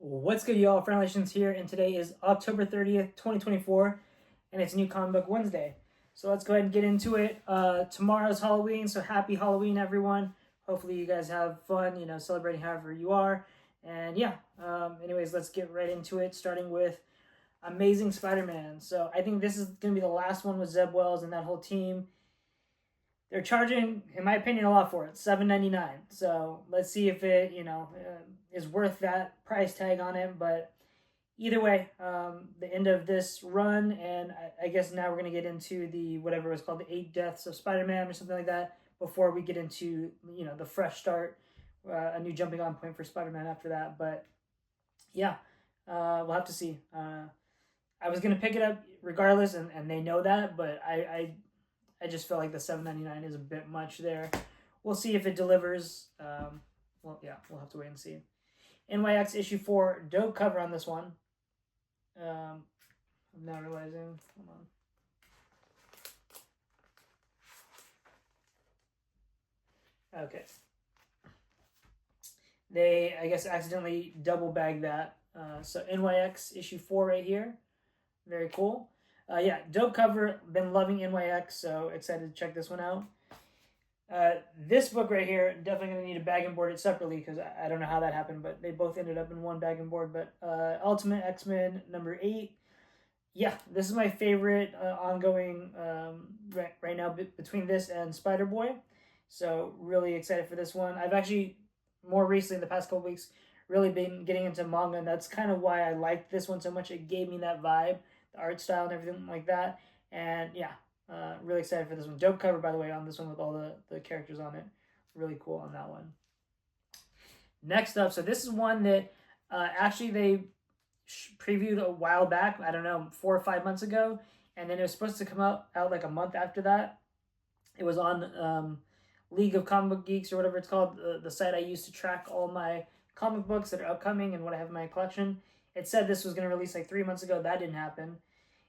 What's good, y'all? Friendlations here, and today is October 30th, 2024, and it's New Comic Book Wednesday. So let's go ahead and get into it. Tomorrow's Halloween, so happy Halloween, everyone. Hopefully, you guys have fun, celebrating however you are. And yeah, anyways, let's get right into it, starting with Amazing Spider Man. So I think this is going to be the last one with Zeb Wells and that whole team. They're charging, in my opinion, a lot for it, $7.99. So let's see if it, is worth that price tag on it. But either way, the end of this run, and I guess now we're gonna get into the whatever was called the 8 Deaths of Spider-Man or something like that before we get into the fresh start, a new jumping on point for Spider-Man after that. But yeah, we'll have to see. I was gonna pick it up regardless, and they know that, but I just feel like the $7.99 is a bit much there. We'll see if it delivers. Well, yeah, we'll have to wait and see. NYX issue 4, dope cover on this one. I'm now realizing. Hold on. Okay. They, I guess, accidentally double bagged that. So NYX issue 4 right here. Very cool. Yeah, dope cover. Been loving NYX, so excited to check this one out. This book right here, definitely going to need to bag and board it separately because I don't know how that happened, but they both ended up in one bag and board. But Ultimate X-Men number 8. Yeah, this is my favorite ongoing right now between this and Spider-Boy. So really excited for this one. I've actually, more recently, the past couple weeks, really been getting into manga, and that's kind of why I liked this one so much. It gave me that vibe, the art style and everything like that. And yeah, really excited for this one. Dope cover, by the way, on this one with all the characters on it. Really cool on that one. Next up, so this is one that actually they previewed a while back. I don't know, 4 or 5 months ago, and then it was supposed to come out like a month after that. It was on League of Comic Book Geeks or whatever it's called, the site I use to track all my comic books that are upcoming and what I have in my collection. It said this was going to release like 3 months ago. That didn't happen.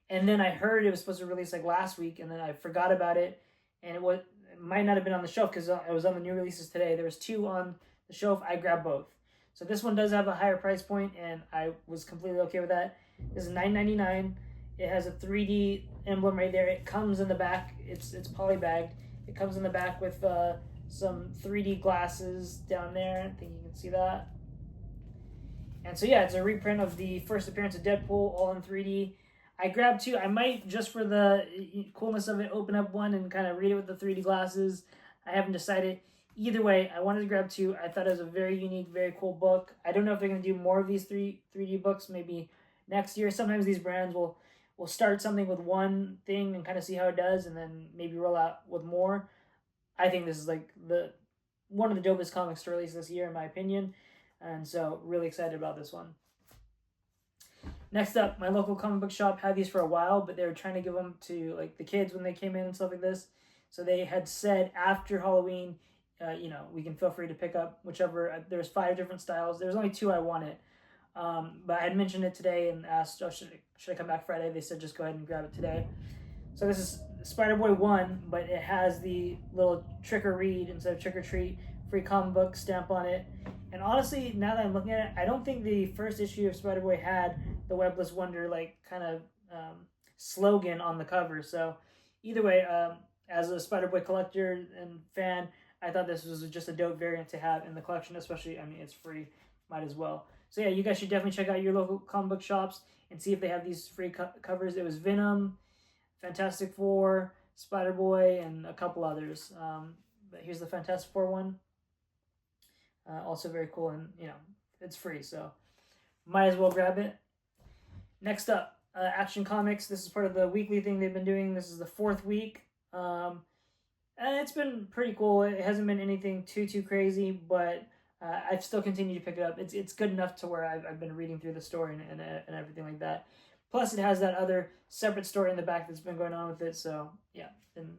And then I heard it was supposed to release like last week, and then I forgot about it. And it might not have been on the shelf because it was on the new releases today. There was 2 on the shelf. I grabbed both. So this one does have a higher price point, and I was completely okay with that. This is $9.99. It has a 3D emblem right there. It comes in the back. It's polybagged. It comes in the back with some 3D glasses down there. I think you can see that. And so yeah, it's a reprint of the first appearance of Deadpool, all in 3D. I grabbed 2. I might, just for the coolness of it, open up one and kind of read it with the 3D glasses. I haven't decided. Either way, I wanted to grab 2. I thought it was a very unique, very cool book. I don't know if they're going to do more of these 3D books maybe next year. Sometimes these brands will start something with one thing and kind of see how it does, and then maybe roll out with more. I think this is like one of the dopest comics to release this year, in my opinion. And so, really excited about this one. Next up, my local comic book shop had these for a while, but they were trying to give them to like the kids when they came in and stuff like this. So they had said after Halloween, we can feel free to pick up whichever. There's 5 different styles. There's only 2 I wanted, but I had mentioned it today and asked, oh, should I come back Friday? They said just go ahead and grab it today. So this is Spider-Boy 1, but it has the little trick or read instead of trick or treat free comic book stamp on it. And honestly, now that I'm looking at it, I don't think the first issue of Spider-Boy had the Webless Wonder like kind of slogan on the cover. So either way, as a Spider-Boy collector and fan, I thought this was just a dope variant to have in the collection, especially, I mean, it's free, might as well. So yeah, you guys should definitely check out your local comic book shops and see if they have these free covers. It was Venom, Fantastic Four, Spider-Boy, and a couple others. But here's the Fantastic Four one. Also very cool, and it's free, so might as well grab it. Next up, Action Comics. This is part of the weekly thing they've been doing. This is the 4th week. And it's been pretty cool. It hasn't been anything too crazy, but I've still continued to pick it up. It's good enough to where I've been reading through the story and everything like that. Plus, it has that other separate story in the back that's been going on with it. So yeah, been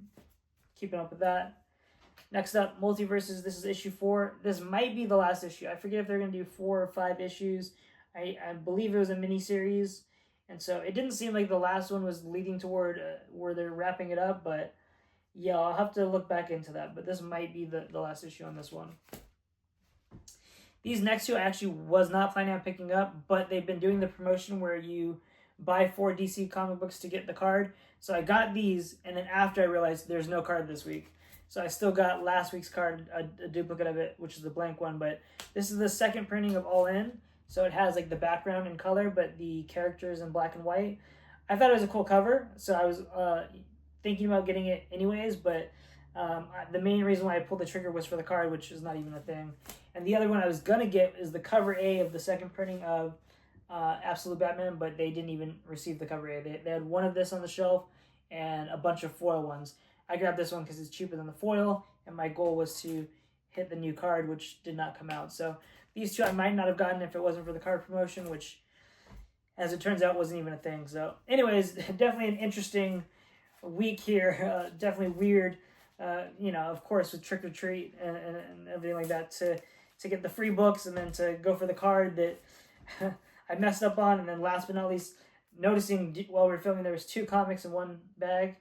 keeping up with that. Next up, Multiverses. This is issue 4. This might be the last issue. I forget if they're going to do 4 or 5 issues. I believe it was a mini-series. And so it didn't seem like the last one was leading toward where they're wrapping it up. But yeah, I'll have to look back into that. But this might be the last issue on this one. These next two I actually was not planning on picking up, but they've been doing the promotion where you buy 4 DC comic books to get the card. So I got these, and then after I realized there's no card this week. So I still got last week's card, a duplicate of it, which is the blank one. But this is the second printing of All In. So it has like the background in color, but the characters in black and white. I thought it was a cool cover, so I was thinking about getting it anyways. But the main reason why I pulled the trigger was for the card, which is not even a thing. And the other one I was going to get is the cover A of the second printing of Absolute Batman, but they didn't even receive the cover A. They had one of this on the shelf and a bunch of foil ones. I grabbed this one because it's cheaper than the foil, and my goal was to hit the new card, which did not come out. So these two I might not have gotten if it wasn't for the card promotion, which, as it turns out, wasn't even a thing. So anyways, definitely an interesting week here. Definitely weird, of course, with Trick or Treat and everything like that, to get the free books and then to go for the card that I messed up on. And then last but not least, noticing while we were filming there was 2 comics in one bag.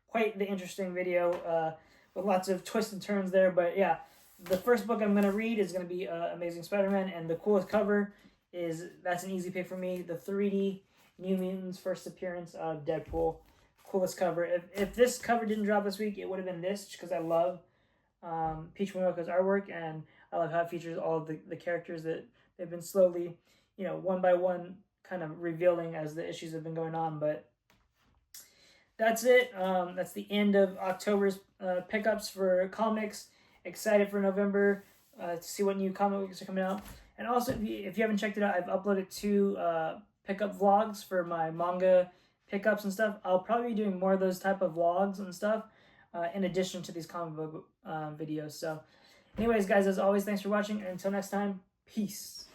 Quite the interesting video with lots of twists and turns there. But yeah, the first book I'm going to read is going to be Amazing Spider-Man, and the coolest cover that's an easy pick for me. The 3D New Mutants first appearance of Deadpool. Coolest cover. If this cover didn't drop this week, it would have been this, because I love Peach Momoko artwork, and I love how it features all of the characters that they've been slowly, one by one kind of revealing as the issues have been going on. But that's it. That's the end of October's pickups for comics. Excited for November to see what new comic books are coming out. And also, if you haven't checked it out, I've uploaded 2 pickup vlogs for my manga pickups and stuff. I'll probably be doing more of those type of vlogs and stuff in addition to these comic book videos. So anyways, guys, as always, thanks for watching. And until next time, peace.